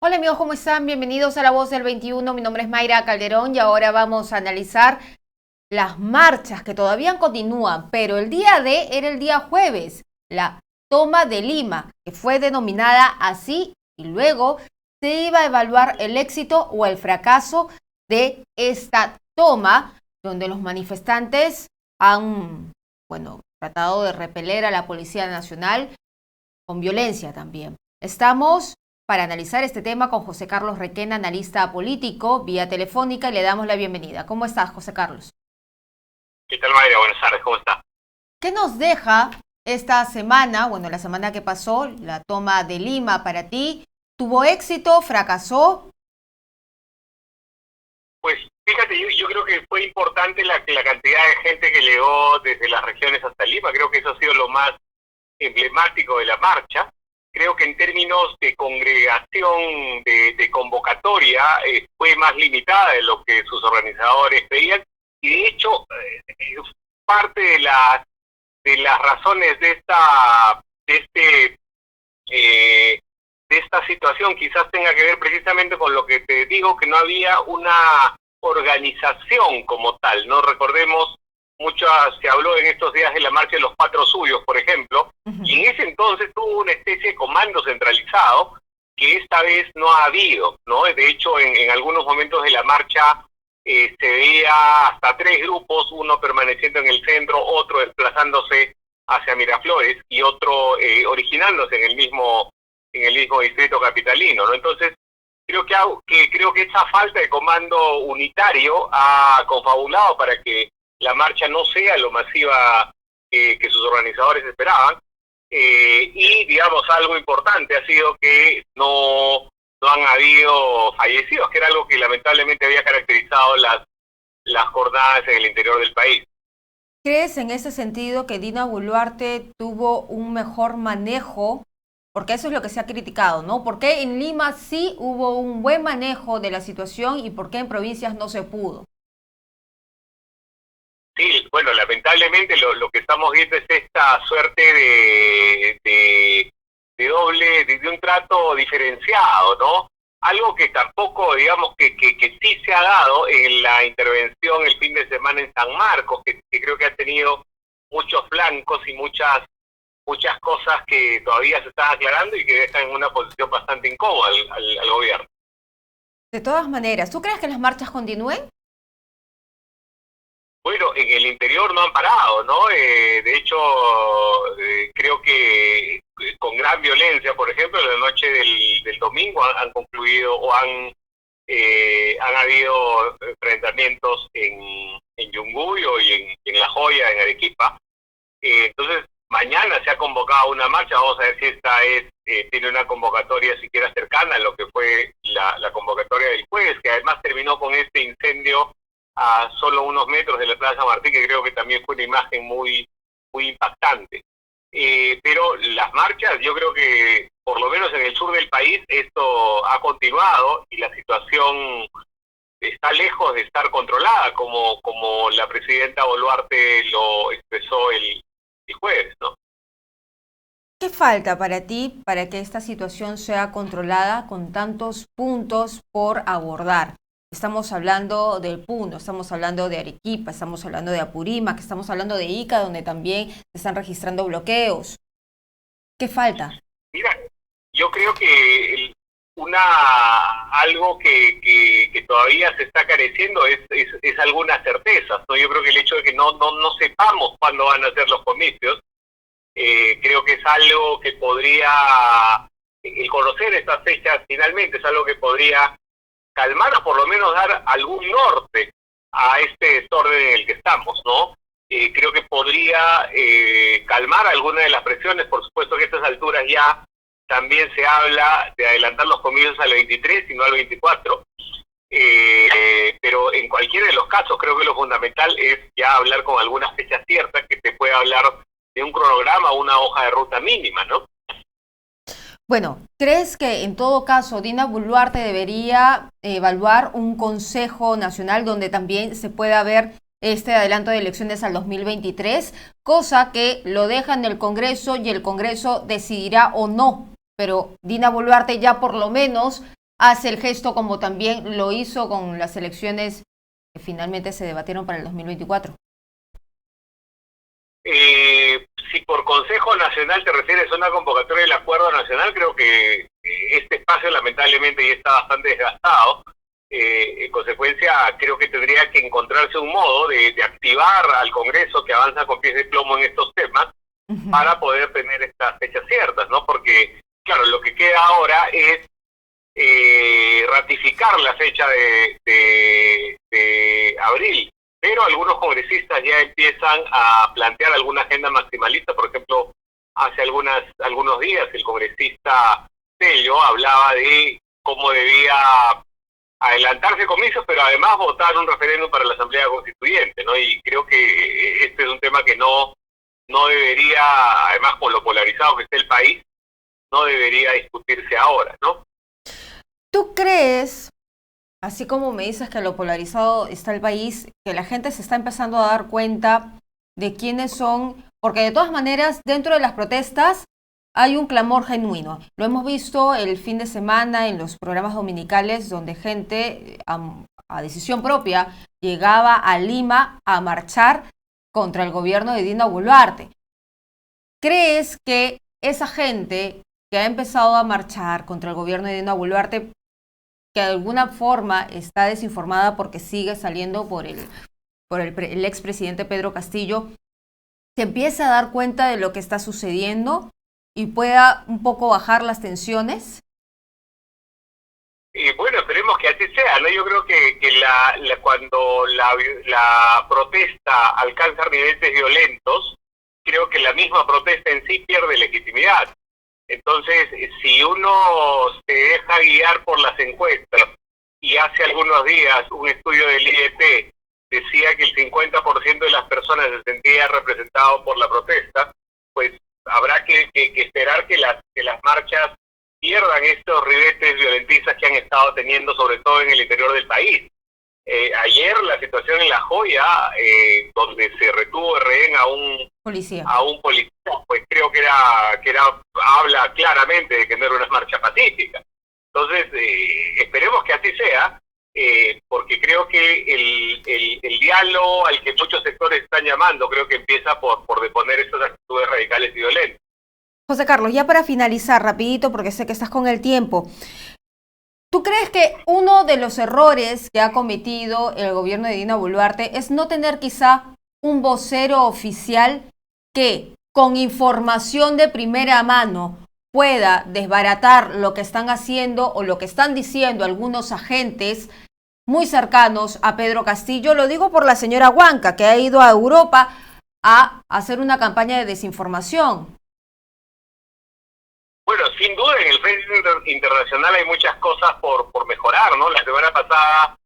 Hola amigos, ¿cómo están? Bienvenidos a La Voz del 21. Mi nombre es Mayra Calderón y ahora vamos a analizar las marchas que todavía continúan, pero el día D era el día jueves, la toma de Lima, que fue denominada así y luego se iba a evaluar el éxito o el fracaso de esta toma, donde los manifestantes han, tratado de repeler a la Policía Nacional con violencia también. Estamos para analizar este tema con José Carlos Requena, analista político, vía telefónica, y le damos la bienvenida. ¿Cómo estás, José Carlos? ¿Qué tal, Mayra? Buenas tardes, ¿cómo está? ¿Qué nos deja esta semana, la semana que pasó, la toma de Lima para ti? ¿Tuvo éxito? ¿Fracasó? Pues fíjate, yo creo que fue importante la cantidad de gente que llegó desde las regiones hasta Lima. Creo que eso ha sido lo más emblemático de la marcha. Creo que en términos de congregación, de convocatoria, fue más limitada de lo que sus organizadores pedían. Y de hecho, parte de las razones de esta situación quizás tenga que ver precisamente con lo que te digo, que no había una organización como tal, ¿no? Recordemos, se habló en estos días de la marcha de los Cuatro Suyos, por ejemplo, y en ese entonces tuvo una especie de comando centralizado que esta vez no ha habido, ¿no? De hecho, en algunos momentos de la marcha se veía hasta tres grupos, uno permaneciendo en el centro, otro desplazándose hacia Miraflores y otro originándose en el mismo distrito capitalino, ¿no? Entonces, creo que esa falta de comando unitario ha confabulado para que la marcha no sea lo masiva que sus organizadores esperaban. Y, digamos, algo importante ha sido que no han habido fallecidos, que era algo que lamentablemente había caracterizado las jornadas en el interior del país. ¿Crees en ese sentido que Dina Boluarte tuvo un mejor manejo? Porque eso es lo que se ha criticado, ¿no? ¿Por qué en Lima sí hubo un buen manejo de la situación y por qué en provincias no se pudo? Sí, bueno, lamentablemente lo que estamos viendo es esta suerte de un trato diferenciado, ¿no? Algo que tampoco, digamos, que sí se ha dado en la intervención el fin de semana en San Marcos, que creo que ha tenido muchos flancos y muchas cosas que todavía se están aclarando y que dejan en una posición bastante incómoda al gobierno. De todas maneras, ¿tú crees que las marchas continúen? Bueno, en el interior no han parado, ¿no? De hecho, creo que con gran violencia, por ejemplo, la noche del domingo han concluido o han habido enfrentamientos en Yunguyo y en La Joya, en Arequipa. Entonces, mañana se ha convocado una marcha, vamos a ver si esta tiene una convocatoria siquiera cercana a lo que fue la convocatoria del jueves, que además terminó con este incendio a solo unos metros de la Plaza Martín, que creo que también fue una imagen muy, muy impactante. Pero las marchas, yo creo que por lo menos en el sur del país esto ha continuado y la situación está lejos de estar controlada, como la presidenta Boluarte lo expresó el jueves, ¿no? ¿Qué falta para ti para que esta situación sea controlada con tantos puntos por abordar? Estamos hablando del Puno, estamos hablando de Arequipa, estamos hablando de Apurímac, estamos hablando de Ica, donde también se están registrando bloqueos. ¿Qué falta? Mira, yo creo que algo que todavía se está careciendo es algunas certezas, ¿no? Yo creo que el hecho de que no sepamos cuándo van a ser los comicios, creo que es algo que el conocer estas fechas finalmente es algo que podría calmar o por lo menos dar algún norte a este desorden en el que estamos, ¿no? Creo que podría calmar algunas de las presiones. Por supuesto que a estas alturas ya también se habla de adelantar los comicios al 23 y no al 24, pero en cualquiera de los casos creo que lo fundamental es ya hablar con algunas fechas ciertas que te pueda hablar de un cronograma o una hoja de ruta mínima, ¿no? Bueno, ¿crees que en todo caso Dina Boluarte debería evaluar un Consejo Nacional donde también se pueda ver este adelanto de elecciones al 2023, cosa que lo deja en el Congreso y el Congreso decidirá o no? Pero Dina Boluarte ya por lo menos hace el gesto como también lo hizo con las elecciones que finalmente se debatieron para el 2024? Si por Consejo Nacional te refieres a una convocatoria del Acuerdo Nacional, creo que este espacio lamentablemente ya está bastante desgastado. En consecuencia, creo que tendría que encontrarse un modo de activar al Congreso que avanza con pies de plomo en estos temas para poder tener estas fechas ciertas, ¿no? Porque, claro, lo que queda ahora es ratificar la fecha de abril, pero algunos congresistas ya empiezan a plantear alguna agenda maximalista. Por ejemplo, hace algunos días el congresista Tello hablaba de cómo debía adelantarse comicios, pero además votar un referéndum para la Asamblea Constituyente, ¿no? Y creo que este es un tema que no debería, además con lo polarizado que está el país, no debería discutirse ahora, ¿no? ¿Tú crees, así como me dices que lo polarizado está el país, que la gente se está empezando a dar cuenta de quiénes son? Porque de todas maneras, dentro de las protestas hay un clamor genuino. Lo hemos visto el fin de semana en los programas dominicales, donde gente a decisión propia llegaba a Lima a marchar contra el gobierno de Dina Boluarte. ¿Crees que esa gente que ha empezado a marchar contra el gobierno de Dina Boluarte, que de alguna forma está desinformada porque sigue saliendo por el expresidente Pedro Castillo, se empieza a dar cuenta de lo que está sucediendo y pueda un poco bajar las tensiones? Bueno, esperemos que así sea, ¿no? Yo creo que cuando la protesta alcanza niveles violentos, creo que la misma protesta en sí pierde legitimidad. Entonces, si uno se deja guiar por las encuestas, y hace algunos días un estudio del IEP decía que el 50% de las personas se sentía representado por la protesta, pues habrá que esperar que las marchas pierdan estos ribetes violentistas que han estado teniendo, sobre todo en el interior del país. Ayer la situación en La Joya, donde se retuvo de rehén a un policía, pues creo que habla claramente de que no era una marcha pacífica. Entonces, esperemos que así sea, porque creo que el diálogo al que muchos sectores están llamando, creo que empieza por deponer estas actitudes radicales y violentas. José Carlos, ya para finalizar, rapidito, porque sé que estás con el tiempo. ¿Tú crees que uno de los errores que ha cometido el gobierno de Dina Boluarte es no tener quizá un vocero oficial que con información de primera mano pueda desbaratar lo que están haciendo o lo que están diciendo algunos agentes muy cercanos a Pedro Castillo? Lo digo por la señora Huanca, que ha ido a Europa a hacer una campaña de desinformación. Bueno, sin duda en el frente internacional hay muchas cosas por mejorar, ¿no? La semana pasada,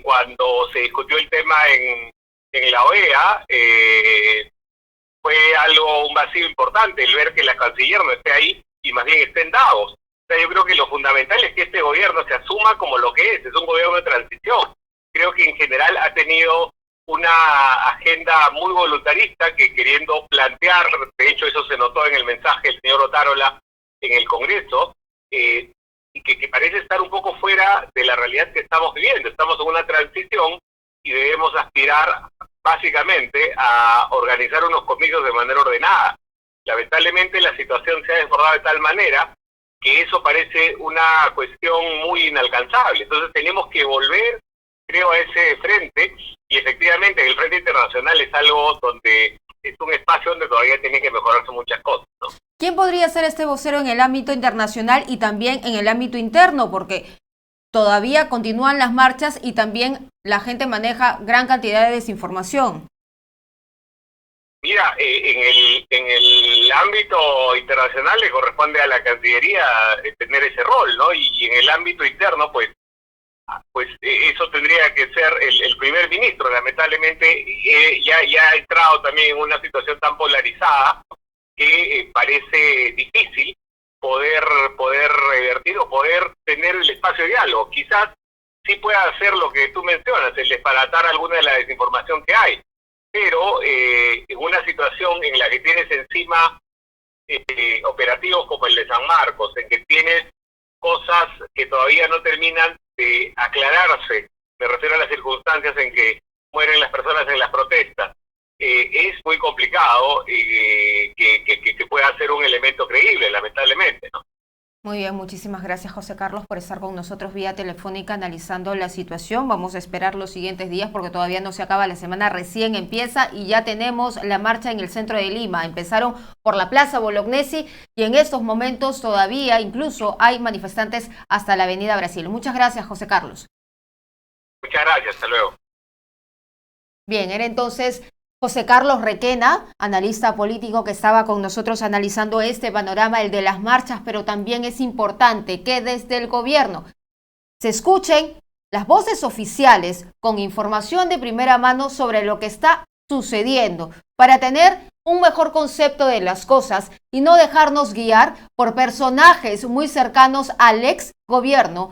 cuando se discutió el tema en la OEA, fue un vacío importante el ver que la canciller no esté ahí y más bien esté en Davos. O sea, yo creo que lo fundamental es que este gobierno se asuma como lo que es un gobierno de transición. Creo que en general ha tenido una agenda muy voluntarista que queriendo plantear, de hecho eso se notó en el mensaje del señor Otárola en el Congreso, y que parece estar un poco fuera de la realidad que estamos viviendo. Estamos en una transición y debemos aspirar básicamente a organizar unos comicios de manera ordenada. Lamentablemente la situación se ha desbordado de tal manera que eso parece una cuestión muy inalcanzable. Entonces tenemos que volver, creo, a ese frente, y efectivamente el frente internacional es algo donde es un espacio donde todavía tienen que mejorarse muchas cosas, ¿no? ¿Quién podría ser este vocero en el ámbito internacional y también en el ámbito interno? Porque todavía continúan las marchas y también la gente maneja gran cantidad de desinformación. Mira, en el ámbito internacional le corresponde a la Cancillería tener ese rol, ¿no? Y en el ámbito interno, pues eso tendría que ser el primer ministro. Lamentablemente ya ha entrado también en una situación tan polarizada que parece difícil poder revertir o poder tener el espacio de diálogo. Quizás sí pueda hacer lo que tú mencionas, el disparatar alguna de la desinformación que hay, pero en una situación en la que tienes encima operativos como el de San Marcos, en que tienes cosas que todavía no terminan de aclararse. Me refiero a las circunstancias en que mueren las personas en las protestas. Es muy complicado que pueda ser un elemento creíble, lamentablemente, ¿no? Muy bien, muchísimas gracias, José Carlos, por estar con nosotros vía telefónica analizando la situación. Vamos a esperar los siguientes días porque todavía no se acaba la semana, recién empieza y ya tenemos la marcha en el centro de Lima. Empezaron por la Plaza Bolognesi y en estos momentos todavía incluso hay manifestantes hasta la Avenida Brasil. Muchas gracias, José Carlos. Muchas gracias, hasta luego. Bien, era entonces José Carlos Requena, analista político que estaba con nosotros analizando este panorama, el de las marchas, pero también es importante que desde el gobierno se escuchen las voces oficiales con información de primera mano sobre lo que está sucediendo para tener un mejor concepto de las cosas y no dejarnos guiar por personajes muy cercanos al ex gobierno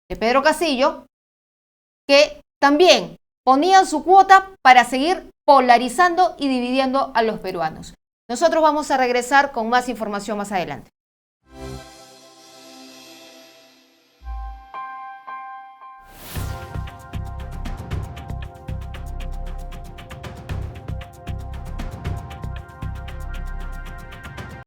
de Pedro Castillo, que también ponían su cuota para seguir polarizando y dividiendo a los peruanos. Nosotros vamos a regresar con más información más adelante.